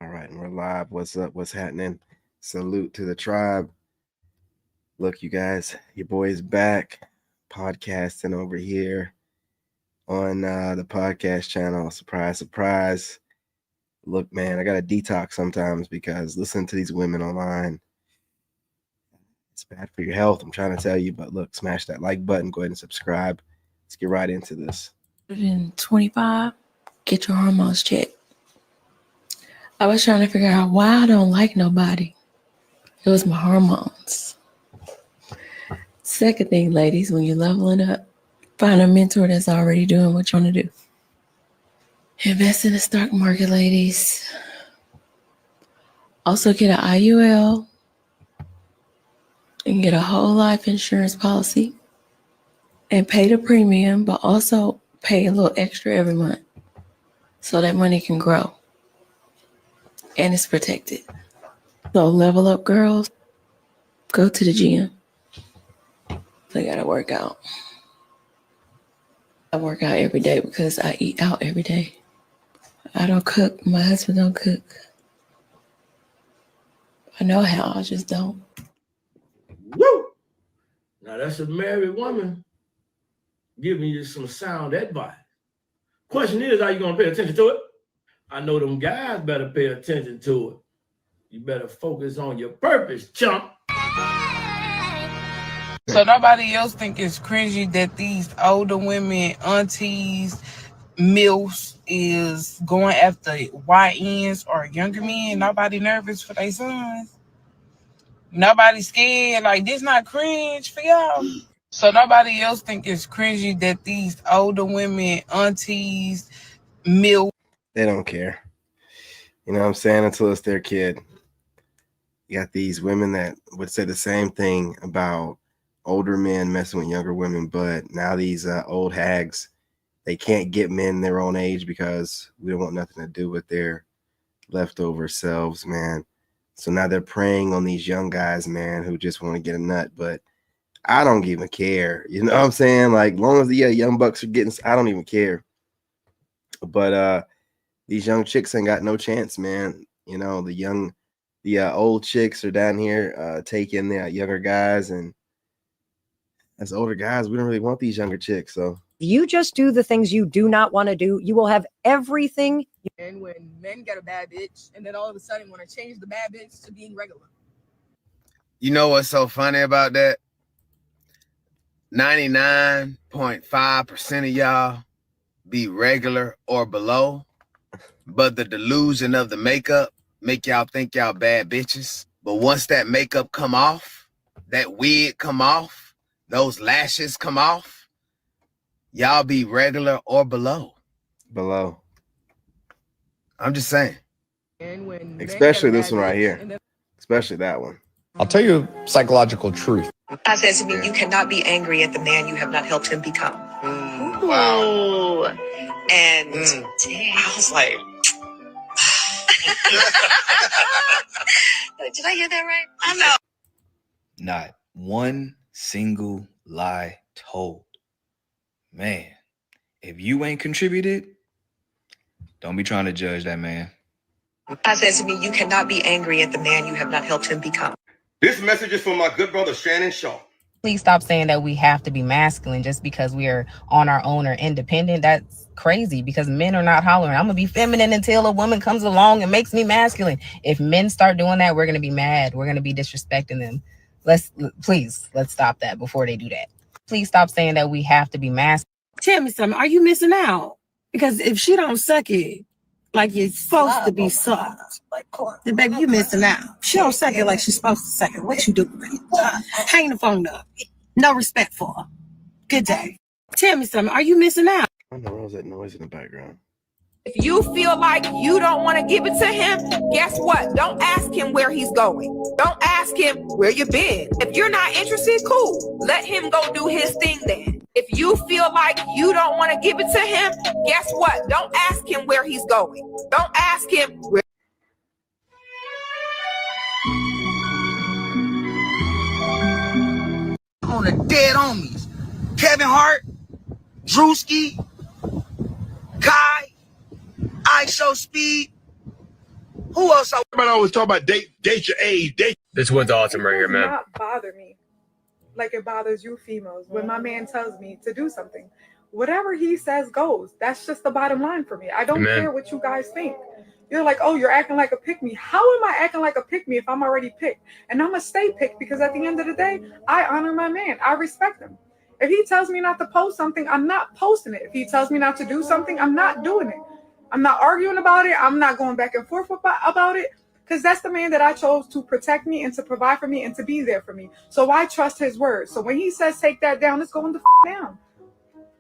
All right, and we're live. What's up? What's happening? Salute to the tribe. Look, you guys, your boy's back podcasting over here on the podcast channel. Surprise, surprise. Look, man, I got to detox sometimes because listening to these women online, it's bad for your health. I'm trying to tell you, but look, smash that like button. Go ahead and subscribe. Let's get right into this. 125, get your hormones checked. I was trying to figure out why I don't like nobody. It was my hormones. Second thing, ladies, when you're leveling up, find a mentor that's already doing what you want to do. Invest in the stock market, ladies. Also get an IUL and get a whole life insurance policy and pay the premium, but also pay a little extra every month so that money can grow and it's protected. So level up, girls. Go to the gym. They gotta work out. I work out every day because I eat out every day. I don't cook. My husband don't cook. I know how, I just don't. Woo! Now that's a married woman giving you some sound advice. Question is, are you gonna pay attention to it? I know them guys better pay attention to it. You better focus on your purpose, chump. So nobody else think it's cringy that these older women, aunties, MILFs is going after YNs or younger men. Nobody nervous for their sons. Nobody scared. Like, this not cringe for y'all. So nobody else think it's cringy that these older women, aunties, MILFs. They don't care. You know what I'm saying? Until it's their kid. You got these women that would say the same thing about older men messing with younger women, but now these old hags, they can't get men their own age because we don't want nothing to do with their leftover selves, man. So now they're preying on these young guys, man, who just want to get a nut, but I don't even care. You know what I'm saying? Like, long as the young bucks are getting, I don't even care. But these young chicks ain't got no chance, man. You know, the old chicks are down here taking the younger guys, and as older guys, we don't really want these younger chicks. So you just do the things you do not want to do. You will have everything. And when men get a bad bitch, and then all of a sudden want to change the bad bitch to being regular. You know what's so funny about that? 99.5% of y'all be regular or below, but the delusion of the makeup make y'all think y'all bad bitches. But once that makeup come off, that wig come off, those lashes come off, y'all be regular or below. Below. I'm just saying. And when especially this one right here. Especially that one. I'll tell you a psychological truth. God says to me, you cannot be angry at the man you have not helped him become. Wow. And I was like, did I hear that right? I know. Not one single lie told. Man, if you ain't contributed, don't be trying to judge that man. God says to me, you cannot be angry at the man you have not helped him become. This message is from my good brother, Shannon Shaw. Please stop saying that we have to be masculine just because we are on our own or independent. That's crazy because men are not hollering, I'm going to be feminine until a woman comes along and makes me masculine. If men start doing that, we're going to be mad. We're going to be disrespecting them. Let's stop that before they do that. Please stop saying that we have to be masculine. Tell me something. Are you missing out? Because if she don't suck it like you're supposed to be sucked, then baby, you missing out. She don't suck it like she's supposed to suck it. What you do? Hang the phone up. No respect for her. Good day. Tell me something. Are you missing out? I don't know what was that noise in the background. If you feel like you don't want to give it to him, guess what? Don't ask him where he's going. Don't ask him where you been. If you're not interested, cool. Let him go do his thing then. If you feel like you don't want to give it to him, guess what? Don't ask him where he's going. Don't ask him where. On the dead homies. Kevin Hart, Drewski, Kai, ISO Speed, Who else? Everybody always talk about date your age, date. This one's awesome right here, man. It does not bother me like it bothers you females when my man tells me to do something. Whatever he says goes. That's just the bottom line for me. I don't care what you guys think. You're like, oh, you're acting like a pick-me. How am I acting like a pick-me if I'm already picked? And I'm going to stay picked because at the end of the day, I honor my man. I respect him. If he tells me not to post something, I'm not posting it. If he tells me not to do something, I'm not doing it. I'm not arguing about it. I'm not going back and forth about it because that's the man that I chose to protect me and to provide for me and to be there for me. So I trust his word. So when he says take that down, it's going to down.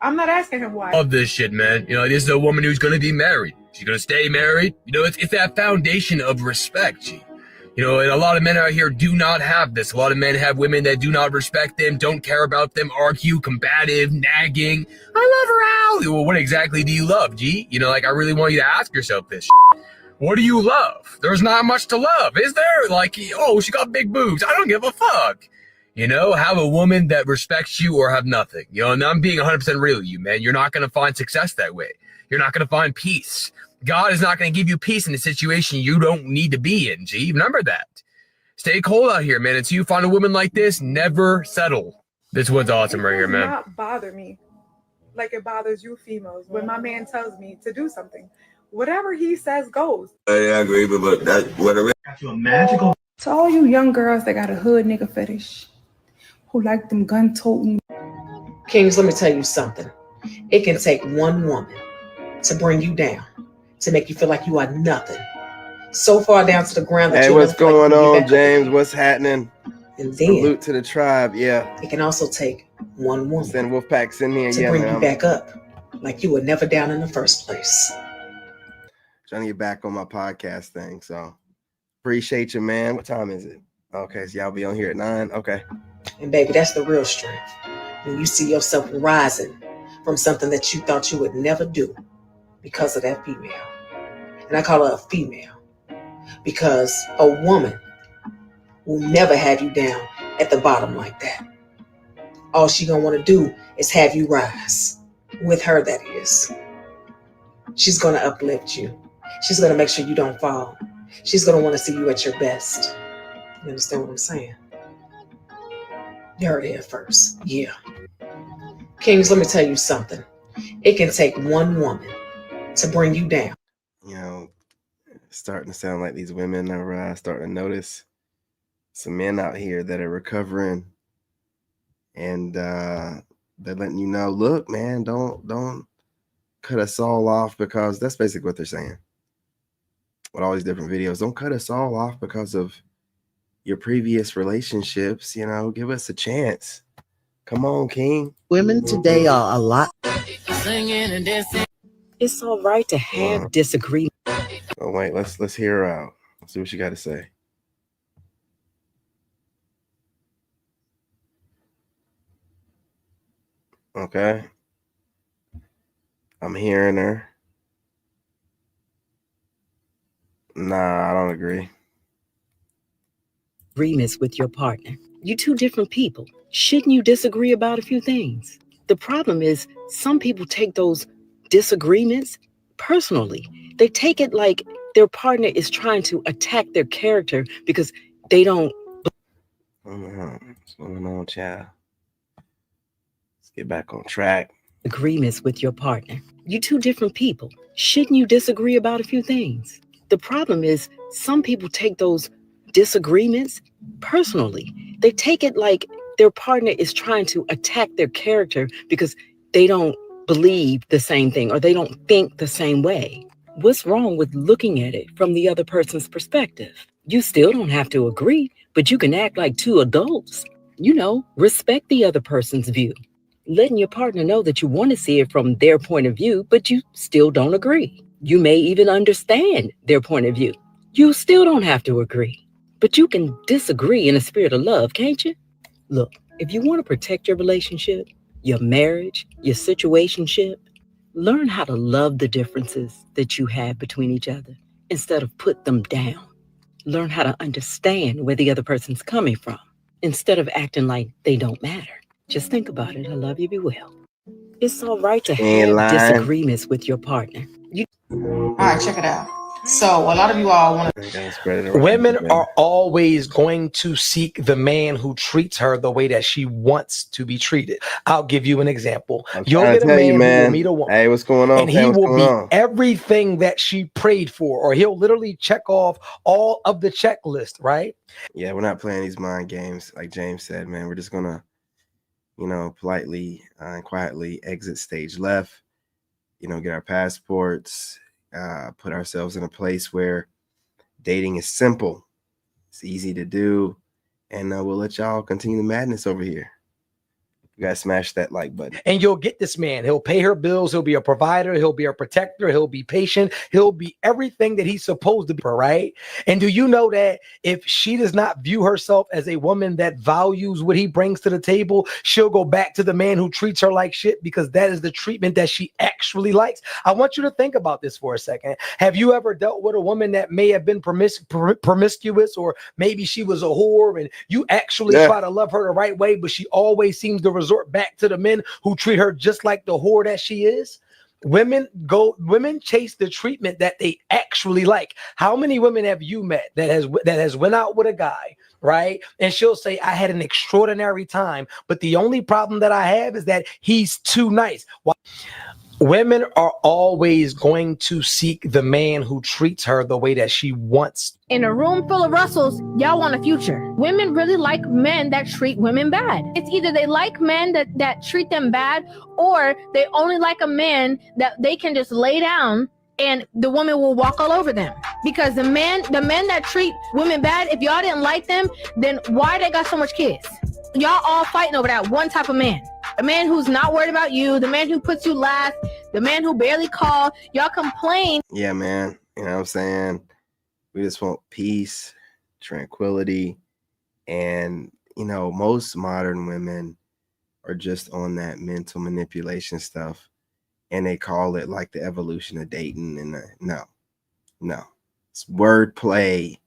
I'm not asking him why. Love this shit, man. You know, this is a woman who's going to be married. She's going to stay married. You know, it's that foundation of respect, G. You know, and a lot of men out here do not have this. A lot of men have women that do not respect them, don't care about them, argue, combative, nagging. I love her out. Well, what exactly do you love, G? You know, like, I really want you to ask yourself this shit. What do you love? There's not much to love, is there? Like, oh, she got big boobs. I don't give a fuck. You know, have a woman that respects you or have nothing. You know, and I'm being 100% real with you, man. You're not going to find success that way. You're not going to find peace. God is not going to give you peace in a situation you don't need to be in, G. Remember that. Stay cold out here, man. Until you find a woman like this, never settle. This one's awesome right here, man. It does not bother me like it bothers you females when my man tells me to do something. Whatever he says goes. I agree, but that whatever. Got you a magical. To all you young girls that got a hood nigga fetish, who like them gun-toting. Kings, let me tell you something. It can take one woman to bring you down, to make you feel like you are nothing. So far down to the ground that hey, what's going on, James? What's happening? And then, salute to the tribe, yeah. It can also take one woman. Send Wolfpacks in here, to bring you back up like you were never down in the first place. Trying to get back on my podcast thing, so appreciate you, man. What time is it? Okay, so y'all be on here at 9. Okay. And baby, that's the real strength. When you see yourself rising from something that you thought you would never do because of that female. And I call her a female because a woman will never have you down at the bottom like that. All she gonna want to do is have you rise. With her, that is. She's gonna uplift you. She's gonna make sure you don't fall. She's gonna want to see you at your best. You understand what I'm saying? You heard it here first. Yeah. Kings, let me tell you something. It can take one woman to bring you down. You know, it's starting to sound like these women are starting to notice some men out here that are recovering, and they're letting you know, look, man, don't cut us all off, because that's basically what they're saying with all these different videos. Don't cut us all off because of your previous relationships. You know, give us a chance. Come on, King. Women today are a lot. It's all right to have disagreement. Oh wait, let's hear her out. Let's see what she got to say. Okay. I'm hearing her. Nah, I don't agree. Agreements with your partner. You two different people. Shouldn't you disagree about a few things? The problem is some people take those disagreements personally. They take it like their partner is trying to attack their character because they don't. What's going on, child? Let's get back on track. Agreements with your partner. You two different people. Shouldn't you disagree about a few things? The problem is some people take those disagreements personally. They take it like their partner is trying to attack their character because they don't believe the same thing or they don't think the same way. What's wrong with looking at it from the other person's perspective? You still don't have to agree, but you can act like two adults. You know, respect the other person's view. Letting your partner know that you want to see it from their point of view, but you still don't agree. You may even understand their point of view. You still don't have to agree, but you can disagree in a spirit of love, can't you? Look, if you want to protect your relationship, your marriage, your situationship, learn how to love the differences that you have between each other instead of put them down. Learn how to understand where the other person's coming from instead of acting like they don't matter. Just think about it. I love you. Be well. It's all right to have disagreements with your partner. All right, check it out. So a lot of you all want to. Women are always going to seek the man who treats her the way that she wants to be treated. I'll give you an example. You'll trying to get a tell you, man who will man. meet a woman. Hey, what's going on, and he fam? What's will going be on? everything that she prayed for, or he'll literally check off all of the checklist, right? Yeah, we're not playing these mind games, like James said, man. We're just gonna, politely and quietly exit stage left. Get our passports, put ourselves in a place where dating is simple, it's easy to do, and we'll let y'all continue the madness over here. You guys smash that like button. And you'll get this man. He'll pay her bills. He'll be a provider. He'll be a protector. He'll be patient. He'll be everything that he's supposed to be, right? And do you know that if she does not view herself as a woman that values what he brings to the table, she'll go back to the man who treats her like shit, because that is the treatment that she actually likes. I want you to think about this for a second. Have you ever dealt with a woman that may have been promiscuous, or maybe she was a whore, and you actually try to love her the right way, but she always seems to resort back to the men who treat her just like the whore that she is? Women chase the treatment that they actually like. How many women have you met that has went out with a guy, right? And she'll say, I had an extraordinary time, but the only problem that I have is that he's too nice. Why? Women are always going to seek the man who treats her the way that she wants. In a room full of Russells, y'all want a future. Women really like men that treat women bad. It's either they like men that treat them bad, or they only like a man that they can just lay down and the woman will walk all over them. Because the men that treat women bad, if y'all didn't like them, then why they got so much kids? Y'all all fighting over that one type of man. A man who's not worried about you, the man who puts you last, the man who barely called. Y'all complain. Yeah, man. You know what I'm saying? We just want peace, tranquility. And, most modern women are just on that mental manipulation stuff. And they call it like the evolution of dating. And no. It's wordplay.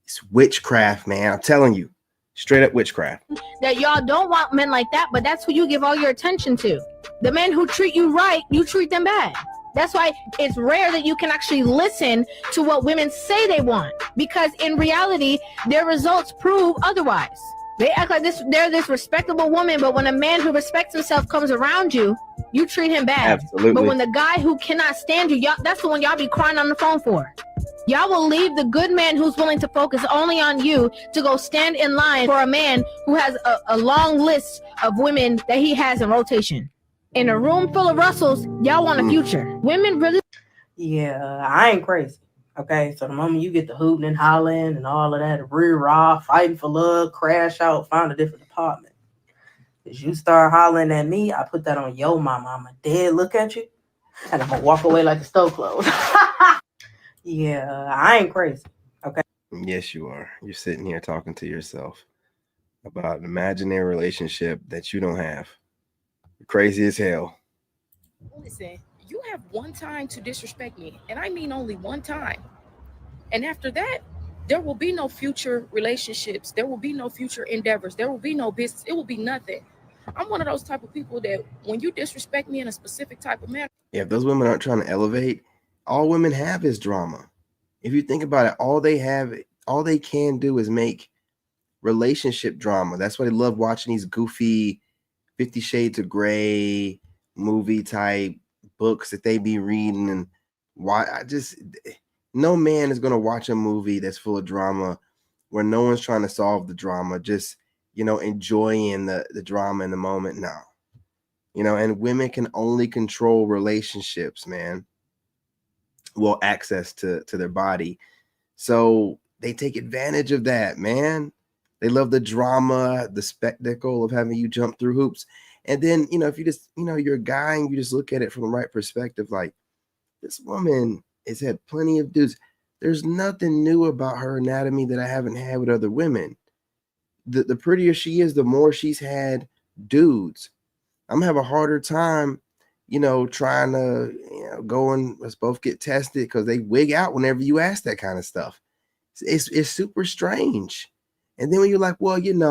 It's witchcraft, man. I'm telling you. Straight up witchcraft. That y'all don't want men like that, but that's who you give all your attention to. The men who treat you right, you treat them bad. That's why it's rare that you can actually listen to what women say they want, because in reality, their results prove otherwise. They act like they're this respectable woman, but when a man who respects himself comes around you, you treat him bad. Absolutely. But when the guy who cannot stand you, that's the one y'all be crying on the phone for. Y'all will leave the good man who's willing to focus only on you to go stand in line for a man who has a long list of women that he has in rotation. In a room full of Russells, y'all want a future. Women really... Yeah, I ain't crazy. Okay, so the moment you get the hooting and hollering and all of that, rah, fighting for love, crash out, find a different department. As you start hollering at me, I put that on your mama. I'm a dead look at you, and I'm gonna walk away like the stove closed. Yeah, I ain't crazy. Okay. Yes, you are. You're sitting here talking to yourself about an imaginary relationship that you don't have. You're crazy as hell. Listen, you have one time to disrespect me, and I mean only one time. And after that, there will be no future relationships. There will be no future endeavors. There will be no business. It will be nothing. I'm one of those type of people that when you disrespect me in a specific type of manner. Yeah, if those women aren't trying to elevate, all women have is drama. If you think about it, all they can do is make relationship drama. That's why they love watching these goofy 50 Shades of Grey movie type books that they be reading. And no man is going to watch a movie that's full of drama where no one's trying to solve the drama, just, enjoying the drama in the moment. No. And women can only control relationships, man. Well, access to their body. So they take advantage of that, man. They love the drama, the spectacle of having you jump through hoops. And then, if you just, you're a guy and you just look at it from the right perspective, like, this woman has had plenty of dudes. There's nothing new about her anatomy that I haven't had with other women. The prettier she is, the more she's had dudes. I'm gonna have a harder time, trying to, go and let's both get tested, because they wig out whenever you ask that kind of stuff. It's super strange. And then when you're like, well, I guess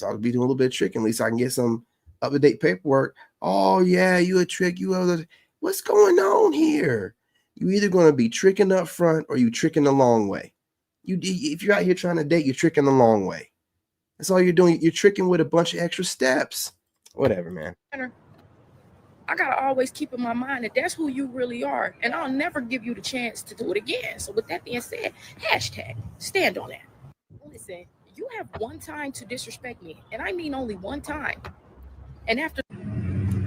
I'll be doing a little bit of tricking, at least I can get some up-to-date paperwork. Oh yeah, you a trick, what's going on here? You either going to be tricking up front or you tricking the long way. If you're out here trying to date, you're tricking the long way. That's all you're doing. You're tricking with a bunch of extra steps. Whatever, man. I gotta always keep in my mind that that's who you really are, and I'll never give you the chance to do it again. So with that being said, hashtag stand on that. Listen, you have one time to disrespect me, and I mean only one time. And after,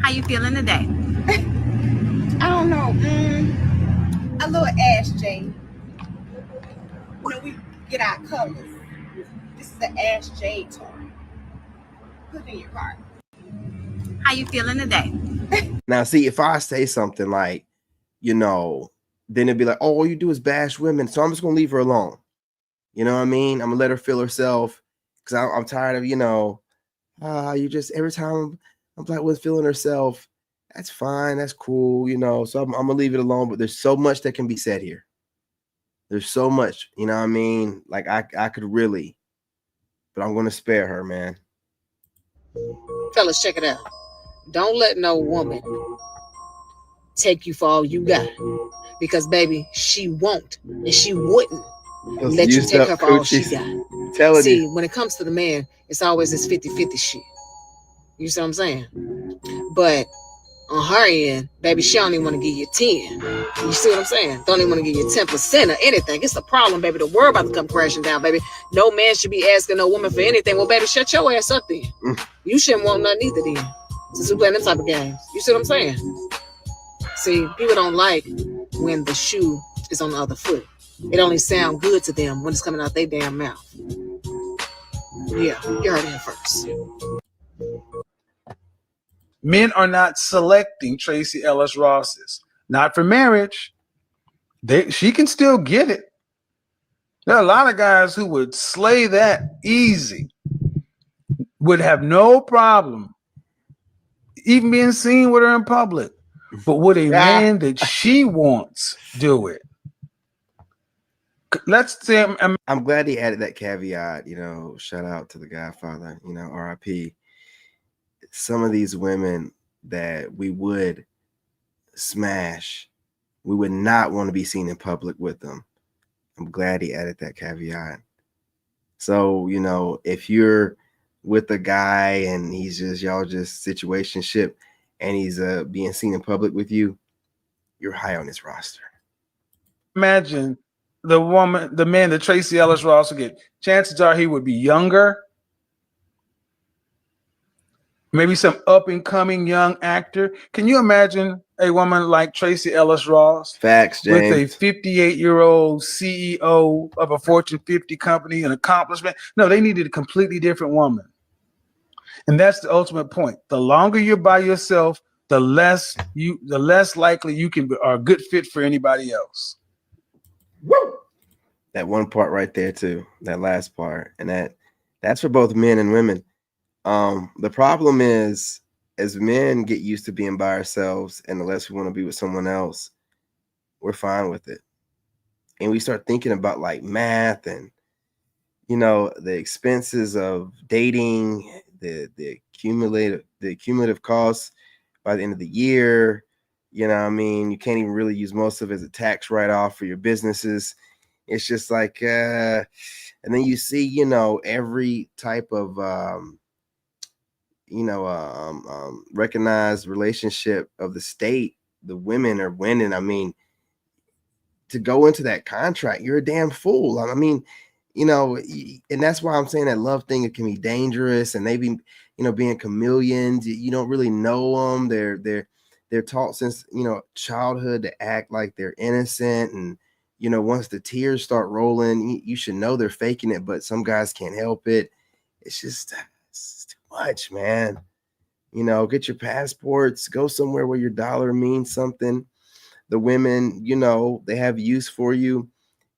How you feeling today? I don't know. A little Ash J. You know, we get our colors. This is the Ash J tone. Put it in your cart. How you feeling today? Now, see, if I say something like, you know, then it'd be like, oh, all you do is bash women. So I'm just going to leave her alone. You know what I mean? I'm going to let her feel herself because I'm tired of, you know, you just every time a black woman feeling herself, that's fine. That's cool. You know, so I'm going to leave it alone. But there's so much that can be said here. There's so much, you know what I mean? Like I could really, but I'm going to spare her, man. Fellas, check it out. Don't let no woman take you for all you got. Because, baby, she won't and she wouldn't let you take her for all she got. See, when it comes to the man, it's always this 50-50 shit. You see what I'm saying? But on her end, baby, she don't even want to give you 10. You see what I'm saying? Don't even want to give you 10% or anything. It's a problem, baby. The world about to come crashing down, baby. No man should be asking no woman for anything. Well, baby, shut your ass up then. You shouldn't want nothing either then. Since we playing them type of games. You see what I'm saying? See, people don't like when the shoe is on the other foot. It only sounds good to them when it's coming out their damn mouth. Yeah, you heard it first. Men are not selecting Tracy Ellis Ross's. Not for marriage. She can still get it. There are a lot of guys who would slay that easy, would have no problem even being seen with her in public. But would a man that she wants do it? Let's say I'm glad he added that caveat, you know, shout out to the Godfather, you know, RIP. Some of these women that we would smash, we would not want to be seen in public with them. I'm glad he added that caveat. So, you know, if you're with a guy and he's just, y'all just situationship and he's being seen in public with you, you're high on his roster. Imagine the man that Tracy Ellis Ross would get. Chances are he would be younger. Maybe some up-and-coming young actor. Can you imagine a woman like Tracy Ellis Ross? Facts, James. With a 58-year-old CEO of a Fortune 50 company, an accomplishment. No, they needed a completely different woman. And that's the ultimate point. The longer you're by yourself, the less likely you are a good fit for anybody else. Woo! That one part right there too, that last part. And that's for both men and women. The problem is, as men get used to being by ourselves and the less we want to be with someone else, we're fine with it. And we start thinking about like math and, you know, the expenses of dating, the cumulative costs by the end of the year. You know what I mean? You can't even really use most of it as a tax write-off for your businesses. It's just like, and then you see, you know, every type of, recognized relationship of the state, the women are winning. I mean, to go into that contract, you're a damn fool. I mean, you know, and that's why I'm saying that love thing, it can be dangerous, and they be, you know, being chameleons. You don't really know them. They're taught since, you know, childhood to act like they're innocent, and you know, once the tears start rolling, you should know they're faking it, but some guys can't help it. It's just it's too much, man. You know, get your passports, go somewhere where your dollar means something. The women, you know, they have use for you,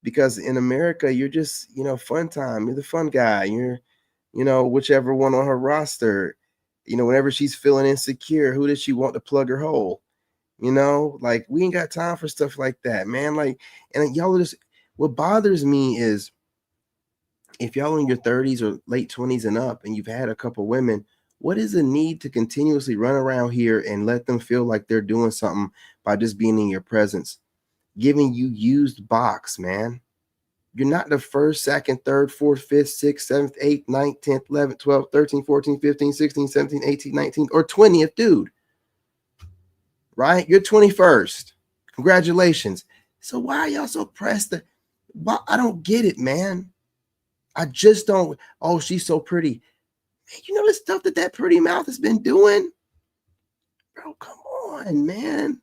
because in America, you're just, you know, fun time. You're the fun guy. You're, you know, whichever one on her roster, you know, whenever she's feeling insecure, who does she want to plug her hole? You know, like, we ain't got time for stuff like that, man. Like, and y'all just, what bothers me is if y'all in your 30s or late 20s and up and you've had a couple women, what is the need to continuously run around here and let them feel like they're doing something by just being in your presence? giving you used box, man. You're not the first, second, third, fourth, fifth, sixth, seventh, eighth, ninth, 10th, 11th, 12th, 13th, 14th, 15th, 16th, 17th, 18th, 19th, or 20th dude. Right? You're 21st. Congratulations. So why are y'all so pressed? Why? I don't get it, man. I just don't. Oh, she's so pretty. Man, you know the stuff that pretty mouth has been doing? Bro, come on, man.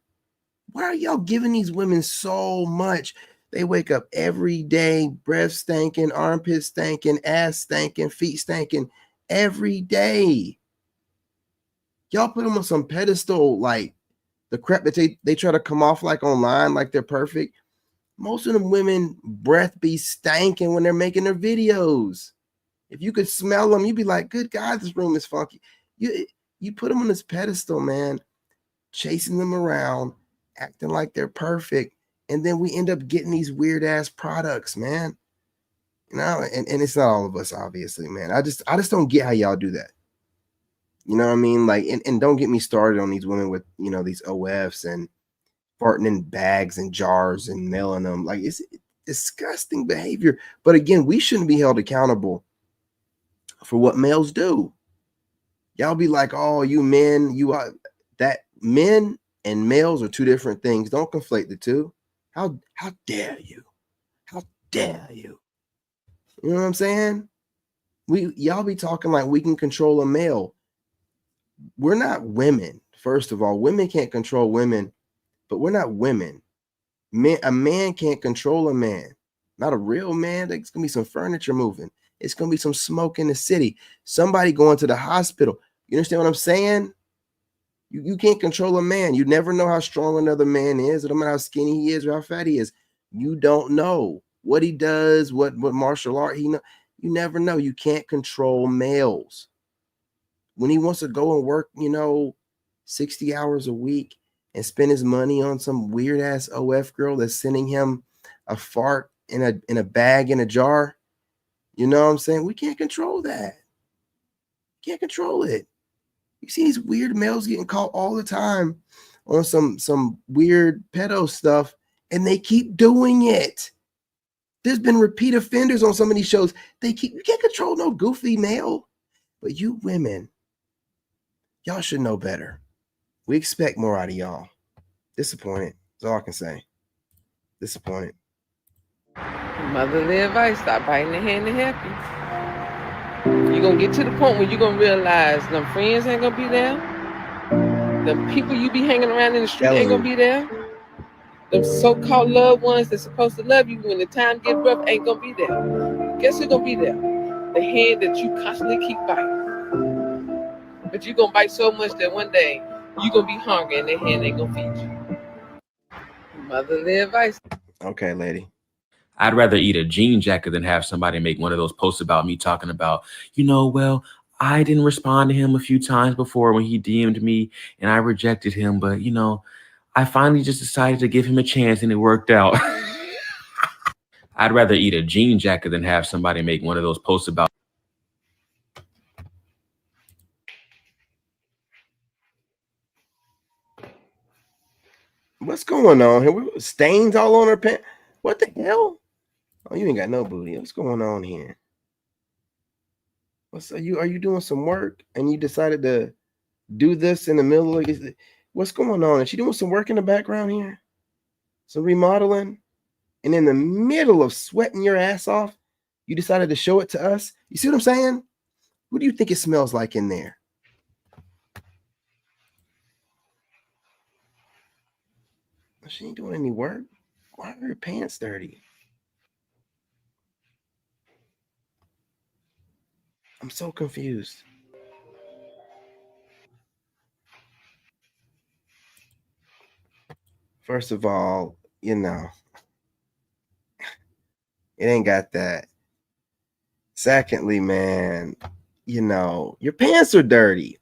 Why are y'all giving these women so much? They wake up every day, breath stinking, armpits stinking, ass stinking, feet stinking every day. Y'all put them on some pedestal, like the crap that they try to come off like online, like they're perfect. Most of them women breath be stanking when they're making their videos. If you could smell them, you'd be like, good God, this room is funky. You put them on this pedestal, man, chasing them around, acting like they're perfect. And then we end up getting these weird ass products, man. You know, and it's not all of us, obviously, man. I just don't get how y'all do that. You know what I mean? Like, and don't get me started on these women with, you know, these OFs and farting in bags and jars and mailing them. Like, it's disgusting behavior. But again, we shouldn't be held accountable for what males do. Y'all be like, oh, you men, you are that men and males are two different things. Don't conflate the two. How dare you? How dare you? You know what I'm saying? Y'all be talking like we can control a male. We're not women. First of all, women can't control women, but we're not women. A man can't control a man. Not a real man. There's gonna be some furniture moving. It's gonna be some smoke in the city. Somebody going to the hospital. You understand what I'm saying? You can't control a man. You never know how strong another man is. It don't matter how skinny he is or how fat he is. You don't know what he does, what martial art he know. You never know. You can't control males. When he wants to go and work, 60 hours a week and spend his money on some weird ass OF girl that's sending him a fart in a bag in a jar, you know what I'm saying? We can't control that. Can't control it. You see these weird males getting caught all the time on some weird pedo stuff, and they keep doing it. There's been repeat offenders on some of these shows. You can't control no goofy male. But you women, y'all should know better. We expect more out of y'all. Disappointed. That's all I can say. Disappointed. Motherly advice, stop biting the hand to help you. You're going to get to the point where you're going to realize them friends ain't going to be there. The people you be hanging around in the street ain't going to be there. Them so-called loved ones that's supposed to love you when the time gets rough ain't going to be there. Guess who's going to be there? The hand that you constantly keep biting. But you're going to bite so much that one day you're going to be hungry and that hand ain't going to feed you. Motherly advice. Okay, lady. I'd rather eat a jean jacket than have somebody make one of those posts about me talking about, well, I didn't respond to him a few times before when he DM'd me and I rejected him. But, I finally just decided to give him a chance and it worked out. I'd rather eat a jean jacket than have somebody make one of those posts about. What's going on here? Stains all on her pants. What the hell? Oh, you ain't got no booty. What's going on here? Are you doing some work and you decided to do this in the middle of what's going on? Is she doing some work in the background here? Some remodeling? And in the middle of sweating your ass off, you decided to show it to us? You see what I'm saying? What do you think it smells like in there? She ain't doing any work. Why are her pants dirty? I'm so confused. First of all, it ain't got that. Secondly, man, your pants are dirty.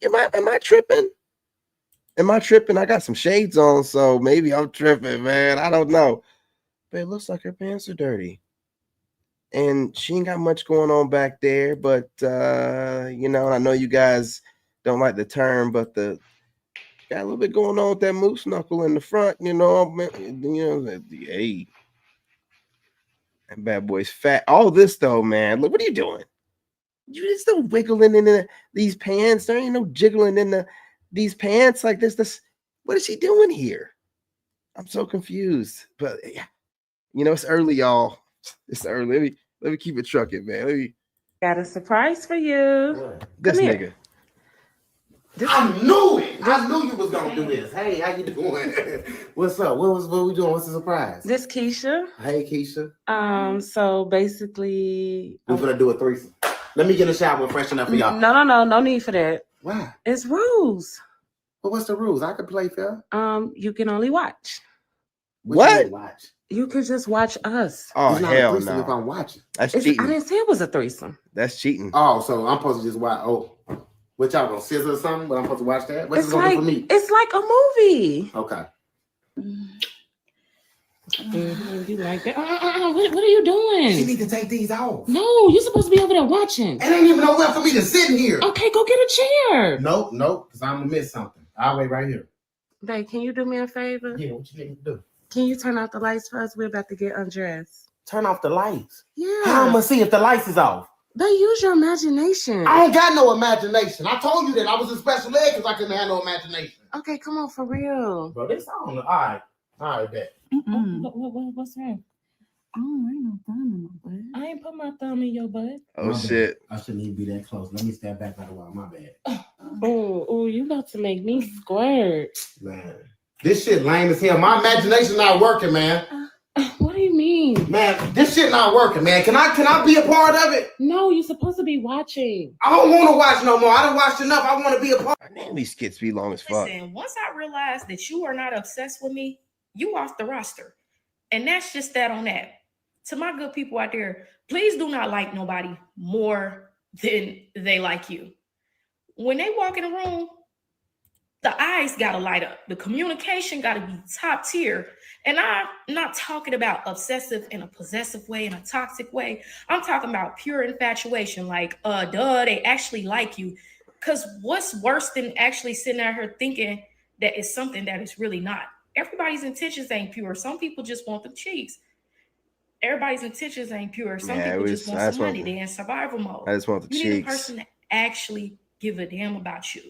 Am I tripping? Am I tripping? I got some shades on, so maybe I'm tripping, man. I don't know. But it looks like her pants are dirty. And she ain't got much going on back there, but I know you guys don't like the term, but the Got a little bit going on with that moose knuckle in the front, you know. Hey, that bad boy's fat. All this though, man. Look, what are you doing? You just no wiggling in these pants. There ain't no jiggling in these pants like this. What is she doing here? I'm so confused. But yeah, it's early, y'all. It's early. Let me keep it trucking, man. Got a surprise for you. This Come nigga. here. I knew it. I knew you was gonna do this. Hey, how you doing? What's up? What we doing? What's the surprise? This Keisha. Hey, Keisha. So basically, We're gonna do a threesome. Let me get a shower and freshen up for y'all. No need for that. Why? It's rules. But what's the rules? I can play fair. You can only watch. What? Watch. You can just watch us. Oh, It's not a hell threesome no. if I'm watching. That's I cheating. didn't say it was a threesome. That's cheating. Oh, so I'm supposed to just watch. Oh, what y'all gonna scissor or something? But I'm supposed to watch that. What's It's this gonna like do for me? it's like a movie. Okay. You like that? What are you doing? You need to take these off. No, you're supposed to be over there watching. It ain't even nowhere for me to sit in here. Okay, go get a chair. Nope, because I'm gonna miss something. I'll wait right here. Babe, can you do me a favor? Yeah, what you need to do? Can you turn off the lights for us? We're about to get undressed. Turn off the lights. Yeah. How I'm gonna see if the lights is off? They use your imagination. I don't got no imagination. I told you that I was in special ed because I couldn't have no imagination. Okay, come on, for real. Bro, this on. All right, bet. What's wrong? I don't ain't no thumb in my butt. I ain't put my thumb in your butt. Oh, My shit. bad. I shouldn't even be that close. Let me step back out of the way. My bad. Oh, you about to make me squirt. Man, this shit lame as hell. My imagination not working, man. What do you mean? Man, this shit not working, man. Can I be a part of it? No, you're supposed to be watching. I don't want to watch no more. I done watched enough. I want to be a part. Man, these skits be long as fuck. Listen, once I realized that you are not obsessed with me, you off the roster. And that's just that on that. To my good people out there, please do not like nobody more than they like you. When they walk in the room, the eyes got to light up. The communication got to be top tier. And I'm not talking about obsessive in a possessive way, in a toxic way. I'm talking about pure infatuation. Like, they actually like you. Because what's worse than actually sitting out here thinking that it's something that is really not? Everybody's intentions ain't pure. Some people just want the cheeks. Everybody's intentions ain't pure. Some people just want some money. They're in survival mode. I just want the you cheeks. need a person that actually give a damn about you.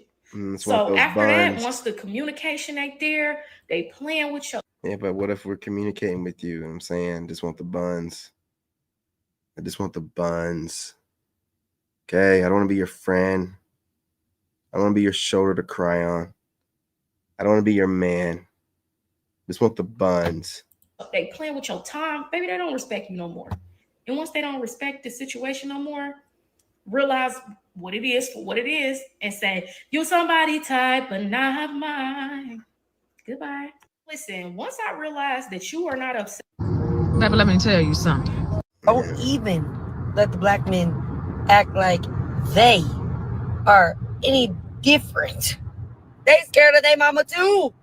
Just So want those after that, buns. once the communication ain't there, they playing with your. Yeah, but what if we're communicating with you? You know what I'm saying? Just want the buns. I just want the buns. Okay, I don't want to be your friend. I don't want to be your shoulder to cry on. I don't want to be your man. Just want the buns. They playing with your time, baby. They don't respect you no more. And once they don't respect the situation no more, realize what it is for what it is, and say you're somebody type, but not mine. Goodbye. Listen, once I realized that you are not upset. Baby, let me tell you something. Don't even let the black men act like they are any different. They scared of their mama too.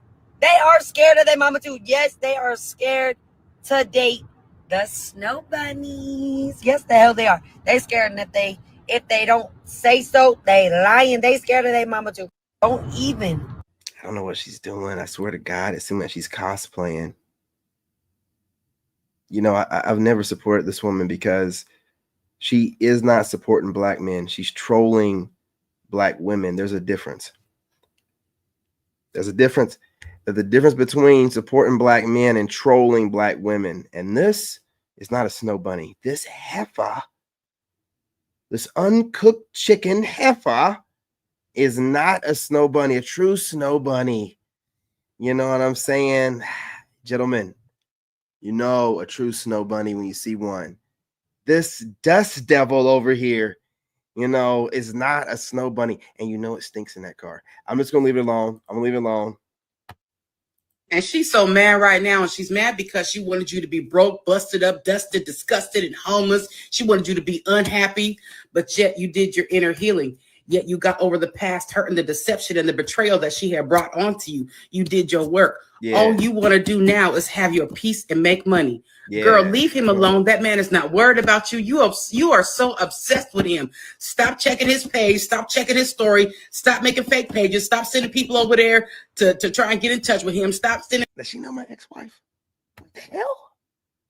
They are scared of their mama too. Yes, they are scared to date the snow bunnies. Yes, the hell they are. They scared, and if they don't say so, they lying. They scared of their mama too. Don't even. I don't know what she's doing. I swear to God, it seems like she's cosplaying. You know, I've never supported this woman because she is not supporting black men. She's trolling black women. There's a difference. There's a difference. There's a difference between supporting black men and trolling black women. And this is not a snow bunny. This heifer, this uncooked chicken heifer, is not a snow bunny, a true snow bunny. You know what I'm saying? Gentlemen, you know a true snow bunny when you see one. This dust devil over here, you know, is not a snow bunny. And you know it stinks in that car. I'm just going to leave it alone. I'm going to leave it alone. And she's so mad right now. And she's mad because she wanted you to be broke, busted up, dusted, disgusted, and homeless. She wanted you to be unhappy. But yet you did your inner healing. Yet you got over the past hurt and the deception and the betrayal that she had brought onto you. You did your work. Yeah. All you want to do now is have your peace and make money. Yeah. Girl, leave him alone. That man is not worried about you. You are so obsessed with him. Stop checking his page. Stop checking his story. Stop making fake pages. Stop sending people over there to try and get in touch with him. Stop sending. Does she know my ex-wife? What the hell?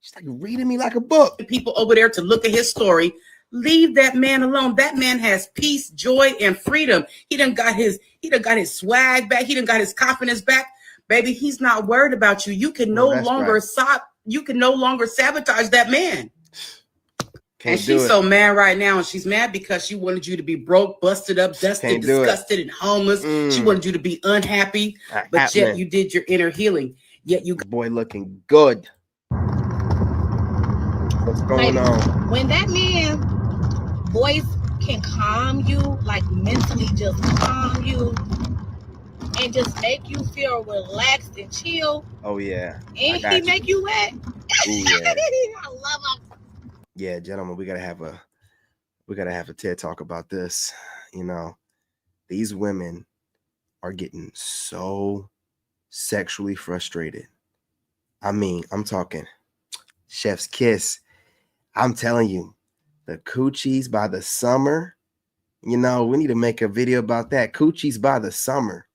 She's like reading me like a book. People over there to look at his story. Leave that man alone. That man has peace, joy, and freedom. He done got his swag back. He done got his confidence back. Baby, he's not worried about you. You can no longer sabotage that man. And she's so mad right now. And she's mad because she wanted you to be broke, busted up, dusted, disgusted, and homeless. She wanted you to be unhappy. But yet you did your inner healing. Yet you boy looking good. What's going on? When that man voice can calm you, like mentally just calm you and just make you feel relaxed and chill. Oh yeah. And he make you wet. Ooh, yeah. I love him. Yeah, gentlemen, we gotta have a TED talk about this. You know, these women are getting so sexually frustrated. I mean, I'm talking chef's kiss. I'm telling you, the coochies by the summer, you know, we need to make a video about that. Coochies by the summer.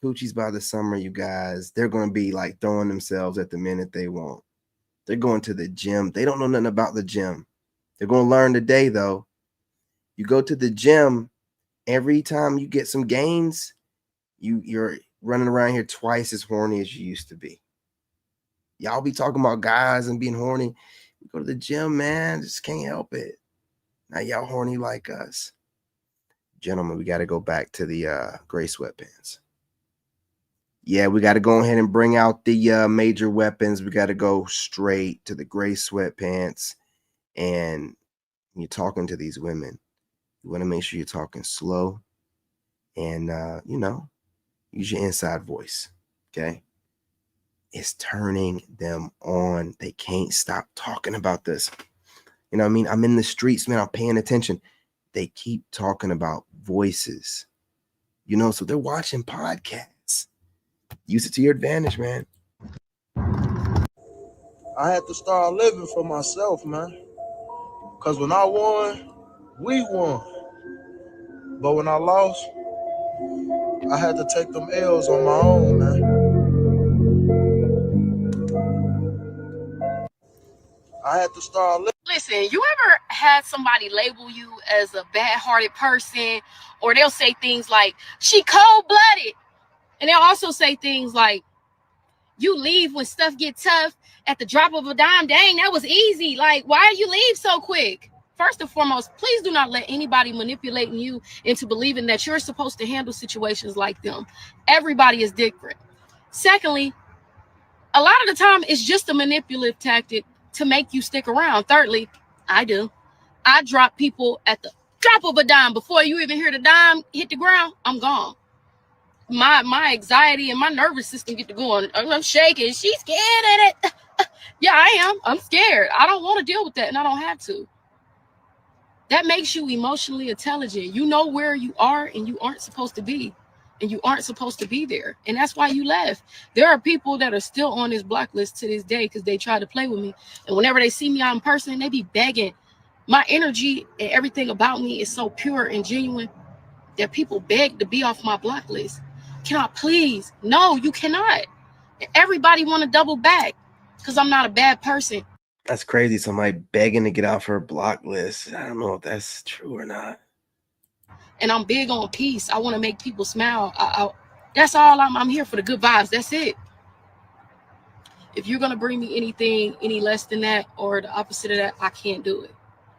Coochies by the summer, you guys, they're going to be like throwing themselves at the minute they want. They're going to the gym. They don't know nothing about the gym. They're going to learn today, though. You go to the gym, every time you get some gains, you're running around here twice as horny as you used to be. Y'all be talking about guys and being horny. You go to the gym, man, just can't help it. Now y'all horny like us. Gentlemen, we got to go back to the gray sweatpants. Yeah, we got to go ahead and bring out the major weapons. We got to go straight to the gray sweatpants. And when you're talking to these women, you want to make sure you're talking slow and, you know, use your inside voice, okay? It's turning them on. They can't stop talking about this. You know what I mean? I'm in the streets, man. I'm paying attention. They keep talking about voices, you know, so they're watching podcasts. Use it to your advantage, man. I had to start living for myself, man. Because when I won, we won. But when I lost, I had to take them L's on my own, man. I had to start living. Listen, you ever had somebody label you as a bad-hearted person, or they'll say things like, she cold-blooded, and they'll also say things like, you leave when stuff get tough at the drop of a dime. Dang, that was easy. Like, why you leave so quick? First and foremost, please do not let anybody manipulating you into believing that you're supposed to handle situations like them. Everybody is different. Secondly, a lot of the time it's just a manipulative tactic to make you stick around. Thirdly, I drop people at the drop of a dime. Before you even hear the dime hit the ground, I'm gone. My anxiety and my nervous system get to going. I'm shaking. She's scared at it. Yeah, I am. I'm scared. I don't want to deal with that, and I don't have to. That makes you emotionally intelligent. You know where you are and you aren't supposed to be, and you aren't supposed to be there. And that's why you left. There are people that are still on this blacklist to this day because they try to play with me. And whenever they see me out in person, they be begging. My energy and everything about me is so pure and genuine that people beg to be off my blacklist. Can I please? No, you cannot. Everybody want to double back because I'm not a bad person. That's crazy. Somebody begging to get off her block list. I don't know if that's true or not. And I'm big on peace. I want to make people smile. That's all. I'm here for the good vibes. That's it. If you're going to bring me anything any less than that or the opposite of that, I can't do it.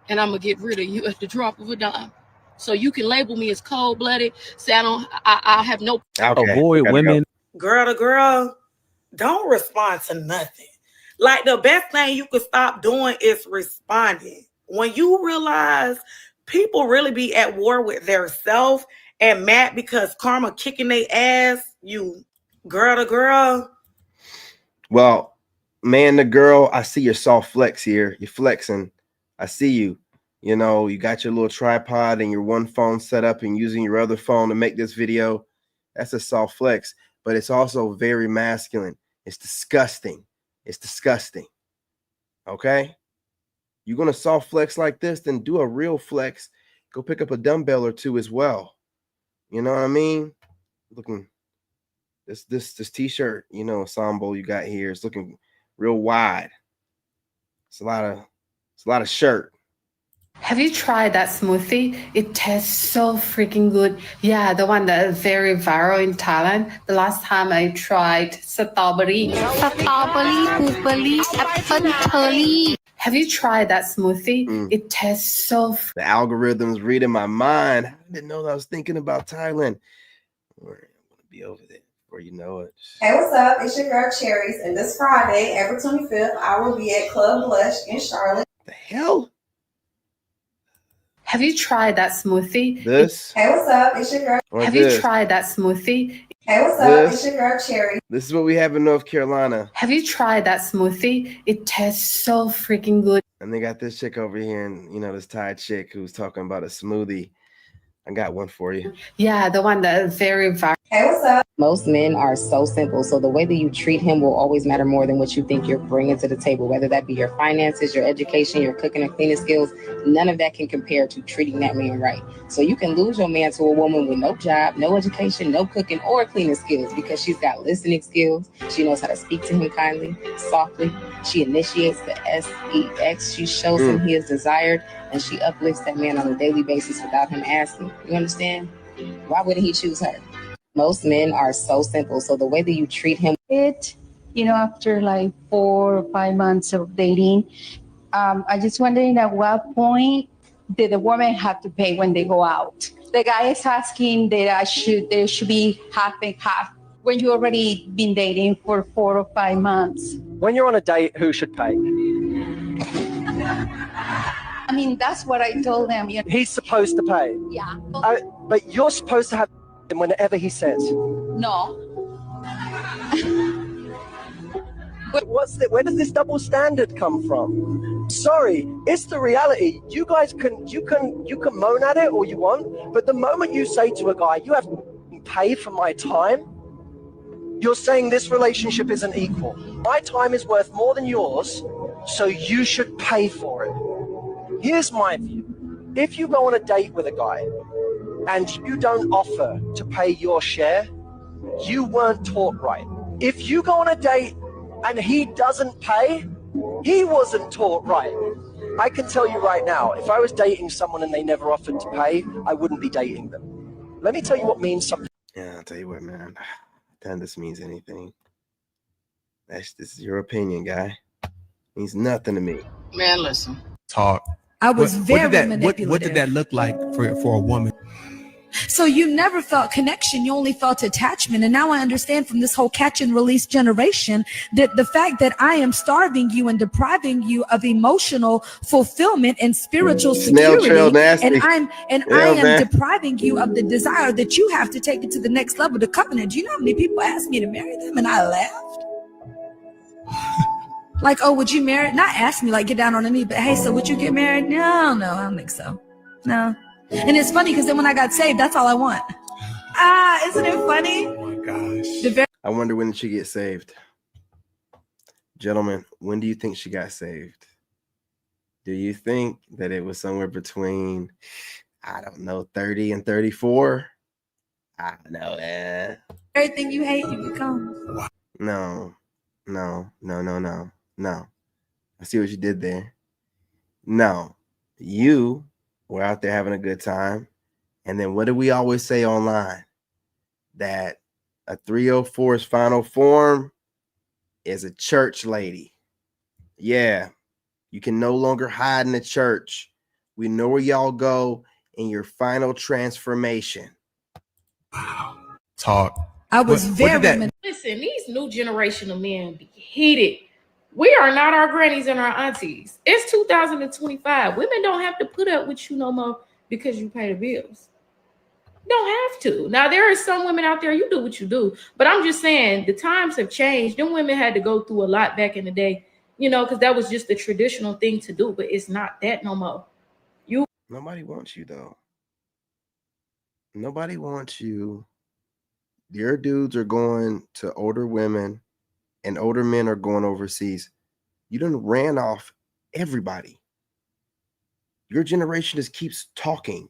And I'm going to get rid of you at the drop of a dime. So you can label me as cold-blooded. Say I have no. Okay. Avoid women. Girl to girl, don't respond to nothing. Like, the best thing you could stop doing is responding. When you realize people really be at war with their self and mad because karma kicking their ass, you girl to girl. Well, man to girl, I see your soft flex here. You're flexing. I see you. You know, you got your little tripod and your one phone set up and using your other phone to make this video. That's a soft flex, but it's also very masculine. It's disgusting. It's disgusting. Okay? You're going to soft flex like this, then do a real flex. Go pick up a dumbbell or two as well. You know what I mean? Looking, this t-shirt, you know, ensemble you got here, it's looking real wide. It's a lot of shirt. Have you tried that smoothie? It tastes so freaking good. Yeah, the one that is very viral in Thailand. The last time I tried strawberry, blueberry, apple, cherry. Have you tried that smoothie? It tastes so. The algorithm's reading my mind. I didn't know that I was thinking about Thailand. I'm gonna be over there before you know it. Hey, what's up? It's your girl Cherries, and this Friday, April 25th, I will be at Club Blush in Charlotte. The hell? Have you tried that smoothie? This? Hey, what's up? It's your girl. Have you tried that smoothie? Hey, what's up? It's your girl Cherry. This is what we have in North Carolina. Have you tried that smoothie? It tastes so freaking good. And they got this chick over here, and you know, this Thai chick who's talking about a smoothie. I got one for you. Yeah, the one that is very viral. Hey, what's up? Most men are so simple. So the way that you treat him will always matter more than what you think you're bringing to the table, whether that be your finances, your education, your cooking or cleaning skills. None of that can compare to treating that man right. So you can lose your man to a woman with no job, no education, no cooking or cleaning skills because she's got listening skills. She knows how to speak to him kindly, softly. She initiates the sex. She shows him he is desired, and she uplifts that man on a daily basis without him asking. You understand? Why wouldn't he choose her? Most men are so simple. So the way that you treat him. After like 4 or 5 months of dating, I just wondering at what point did the woman have to pay when they go out? The guy is asking that there should be half and half when you already been dating for 4 or 5 months. When you're on a date, who should pay? I mean, that's what I told them. He's supposed to pay. Yeah. But you're supposed to have him whenever he says. No. Where does this double standard come from? Sorry, it's the reality. You guys can moan at it all you want, but the moment you say to a guy, you have to pay for my time, you're saying this relationship isn't equal. My time is worth more than yours, so you should pay for it. Here's my view. If you go on a date with a guy and you don't offer to pay your share, you weren't taught right. If you go on a date and he doesn't pay, he wasn't taught right. I can tell you right now, if I was dating someone and they never offered to pay, I wouldn't be dating them. Let me tell you what means something. Yeah, I'll tell you what, man. None of this means anything. This is your opinion, guy. Means nothing to me. Man, listen. Talk. I was very manipulative. What did that look like for a woman? So you never felt connection, you only felt attachment. And now I understand from this whole catch and release generation that the fact that I am starving you and depriving you of emotional fulfillment and spiritual security, and I am depriving you of the desire that you have to take it to the next level, the covenant. Do you know how many people asked me to marry them and I laughed? Like, oh, would you marry? Not ask me, like, get down on a knee, but hey, so would you get married? No, I don't think so. No. And it's funny because then when I got saved, that's all I want. Isn't it funny? Oh my gosh. I wonder when did she get saved? Gentlemen, when do you think she got saved? Do you think that it was somewhere between, I don't know, 30 and 34? I don't know, man. Everything you hate, you become. No. I see what you did there. No, you were out there having a good time. And then what do we always say online? That a 304's final form is a church lady. Yeah, you can no longer hide in the church. We know where y'all go in your final transformation. Wow. Talk. I was Listen, these new generation of men be heated. We are not our grannies and our aunties. It's 2025. Women don't have to put up with you no more because you pay the bills. You don't have to. Now, there are some women out there, you do what you do. But I'm just saying, the times have changed. Them women had to go through a lot back in the day, because that was just the traditional thing to do. But it's not that no more. Nobody wants you though. Nobody wants you. Your dudes are going to older women and older men are going overseas. You done ran off everybody. Your generation just keeps talking.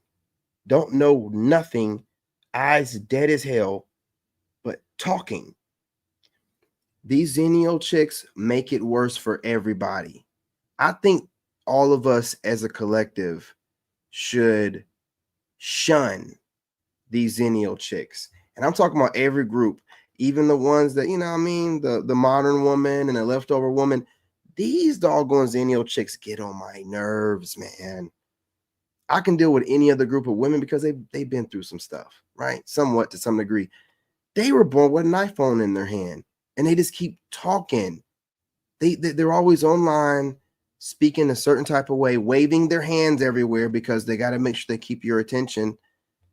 Don't know nothing, eyes dead as hell, but talking. These Zennial chicks make it worse for everybody. I think all of us as a collective should shun these Zennial chicks. And I'm talking about every group, even the ones that, you know what I mean, the modern woman and the leftover woman. These doggone Zennial chicks get on my nerves, man. I can deal with any other group of women because they've been through some stuff, right? Somewhat to some degree. They were born with an iPhone in their hand and they just keep talking. They're always online, speaking a certain type of way, waving their hands everywhere because they got to make sure they keep your attention.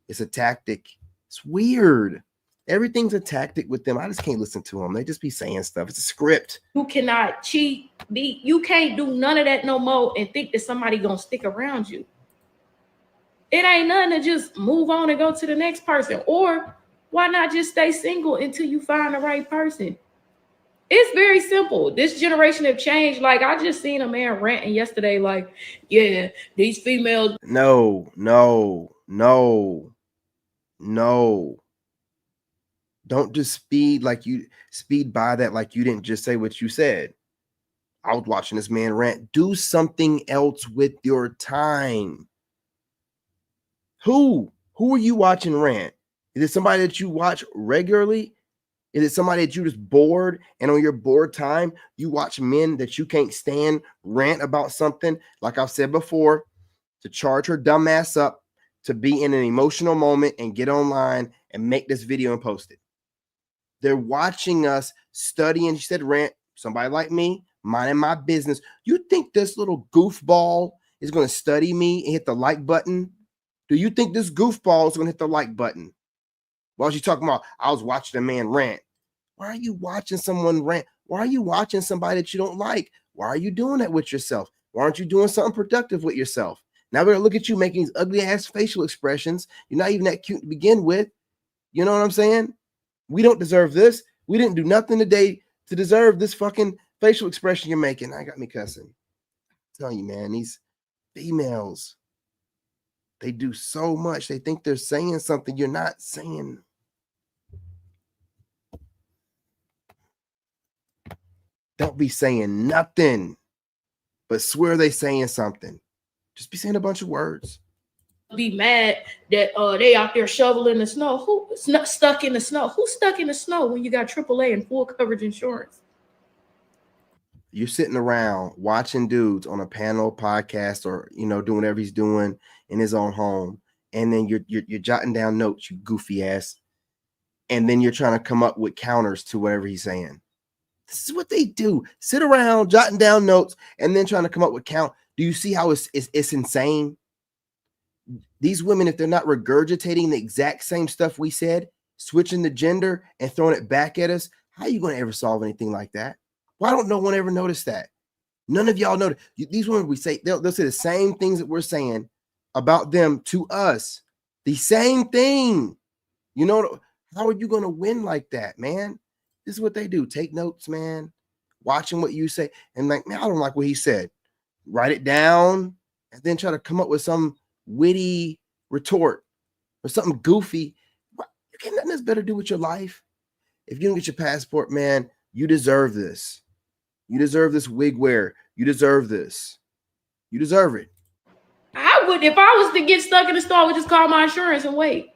It's a tactic. It's weird. Everything's a tactic with them. I just can't listen to them. They just be saying stuff. It's a script. You cannot cheat. You can't do none of that no more and think that somebody gonna stick around you. It ain't nothing to just move on and go to the next person. Or why not just stay single until you find the right person? It's very simple. This generation have changed. Like, I just seen a man ranting yesterday, like, yeah, these females. No. Don't just speed by that like you didn't just say what you said. I was watching this man rant. Do something else with your time. Who are you watching rant? Is it somebody that you watch regularly? Is it somebody that you just bored and on your bored time, you watch men that you can't stand rant about something? Like I've said before, to charge her dumb ass up, to be in an emotional moment and get online and make this video and post it. They're watching us studying. She said rant, somebody like me, minding my business. You think this little goofball is going to study me and hit the like button? Do you think this goofball is going to hit the like button? While she's talking about, I was watching a man rant. Why are you watching someone rant? Why are you watching somebody that you don't like? Why are you doing that with yourself? Why aren't you doing something productive with yourself? Now we're going to look at you making these ugly ass facial expressions. You're not even that cute to begin with. You know what I'm saying? We don't deserve this. We didn't do nothing today to deserve this fucking facial expression you're making. I got me cussing. I'm telling you, man, these females, they do so much. They think they're saying something you're not saying. Don't be saying nothing, but swear they saying something. Just be saying a bunch of words. Be mad that they out there shoveling the snow. Who's not stuck in the snow? Who's stuck in the snow when you got AAA and full coverage insurance? You're sitting around watching dudes on a panel podcast or, you know, doing whatever he's doing in his own home. And then you're jotting down notes, you goofy ass. And then you're trying to come up with counters to whatever he's saying. This is what they do. Sit around jotting down notes and then trying to come up with count. Do you see how it's insane? These women, if they're not regurgitating the exact same stuff we said, switching the gender and throwing it back at us, how are you going to ever solve anything like that? Why don't no one ever notice that? None of y'all know. These women, we say, they'll say the same things that we're saying about them to us. The same thing. You know, how are you going to win like that, man? This is what they do. Take notes, man. Watching what you say. And like, man, I don't like what he said. Write it down and then try to come up with some witty retort or something goofy. You can't nothing else better do with your life. If you don't get your passport, man, you deserve this. You deserve this wig wear. You deserve this. You deserve it. I would, if I was to get stuck in the store, I would just call my insurance and wait.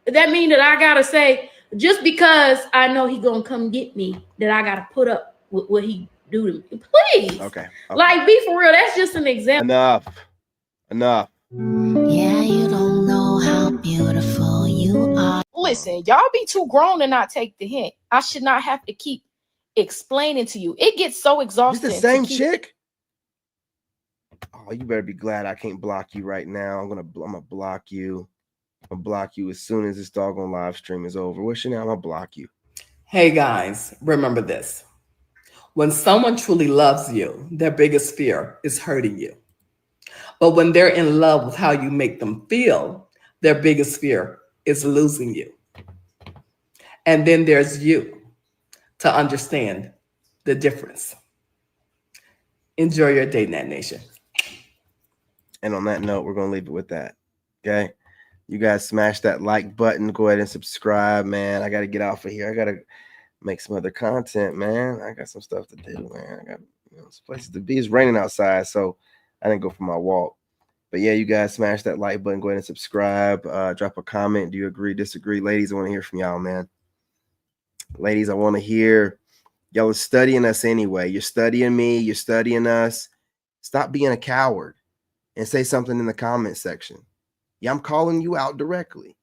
That mean that I gotta say, just because I know he gonna come get me, that I gotta put up with what he do to me. Please. Okay. Like, be for real. That's just an example. Enough. Yeah, you don't know how beautiful you are. Listen, y'all be too grown to not take the hint. I should not have to keep explaining to you. It gets so exhausting. This the same chick? Oh, you better be glad I can't block you right now. I'm gonna block you. I'll block you as soon as this doggone live stream is over. What's your name? I'm gonna block you. Hey guys, remember this. When someone truly loves you, their biggest fear is hurting you. But when they're in love with how you make them feel, their biggest fear is losing you. And then there's you to understand the difference. Enjoy your date, Nat Nation. And on that note, we're going to leave it with that. Okay. You guys smash that like button. Go ahead and subscribe, man. I got to get off of here. I got to make some other content, man. I got some stuff to do, man. I got some places to be. It's raining outside, so I didn't go for my walk. But yeah, you guys smash that like button. Go ahead and subscribe. Drop a comment. Do you agree, disagree? Ladies, I want to hear from y'all, man. Ladies, I want to hear. Y'all are studying us anyway. You're studying me. You're studying us. Stop being a coward and say something in the comment section. Yeah, I'm calling you out directly.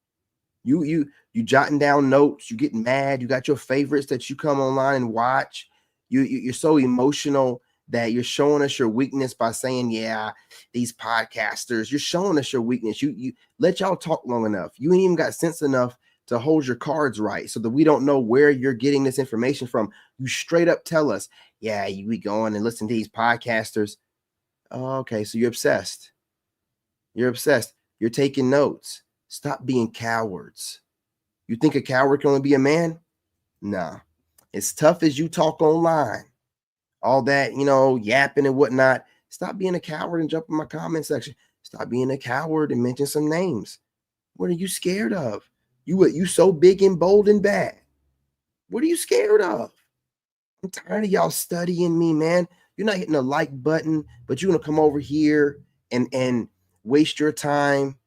You jotting down notes. You getting mad. You got your favorites that you come online and watch. You're so emotional that you're showing us your weakness by saying, yeah, these podcasters. You're showing us your weakness. You let y'all talk long enough. You ain't even got sense enough to hold your cards right so that we don't know where you're getting this information from. You straight up tell us, yeah, we go on and listen to these podcasters. Oh, okay, so you're obsessed. You're obsessed. You're taking notes. Stop being cowards. You think a coward can only be a man? Nah. As tough as you talk online, all that, yapping and whatnot, stop being a coward and jump in my comment section. Stop being a coward and mention some names. What are you scared of? You so big and bold and bad. What are you scared of? I'm tired of y'all studying me, man. You're not hitting the like button, but you're gonna come over here and waste your time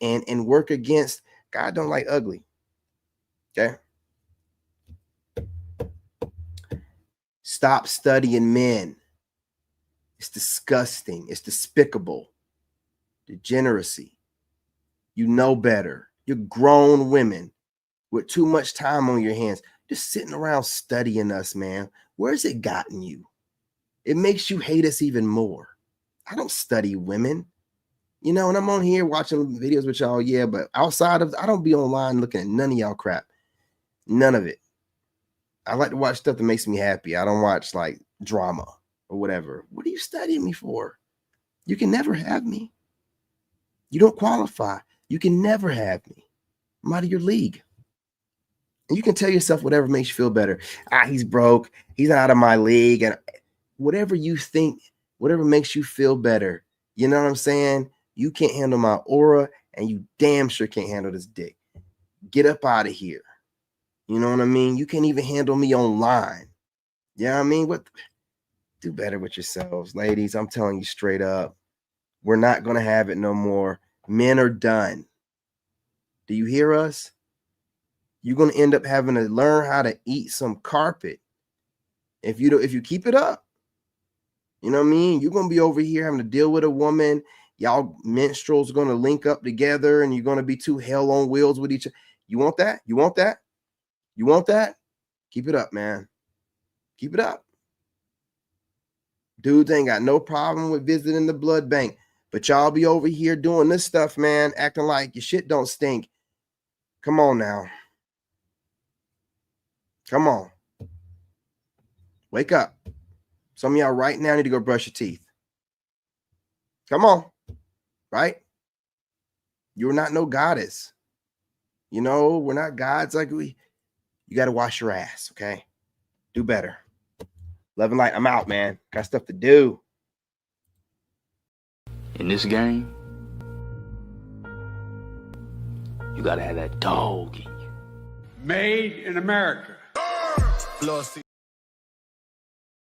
and work against. God don't like ugly. Okay. Stop studying men. It's disgusting. It's despicable. Degeneracy. You know better. You're grown women with too much time on your hands, just sitting around studying us, man. Where's it gotten you? It makes you hate us even more. I don't study women, and I'm on here watching videos with y'all, yeah, but outside of, I don't be online looking at none of y'all crap. None of it. I like to watch stuff that makes me happy. I don't watch like drama or whatever. What are you studying me for? You can never have me. You don't qualify. You can never have me. I'm out of your league. And you can tell yourself whatever makes you feel better. He's broke. He's out of my league. And whatever you think, whatever makes you feel better. You know what I'm saying? You can't handle my aura, and you damn sure can't handle this dick. Get up out of here. You know what I mean? You can't even handle me online. You know what I mean? Do better with yourselves, ladies. I'm telling you straight up. We're not going to have it no more. Men are done. Do you hear us? You're going to end up having to learn how to eat some carpet. If you keep it up, you know what I mean? You're going to be over here having to deal with a woman. Y'all minstrels are going to link up together, and you're going to be two hell on wheels with each other. You want that? You want that? You want that? Keep it up, man. Keep it up. Dudes ain't got no problem with visiting the blood bank, but y'all be over here doing this stuff, man, acting like your shit don't stink. Come on now. Come on. Wake up. Some of y'all right now need to go brush your teeth. Come on. Right? You're not no goddess. We're not gods like we. You got to wash your ass, okay? Do better. Love and light. I'm out, man. Got stuff to do. In this game, you got to have that dog in you. Made in America.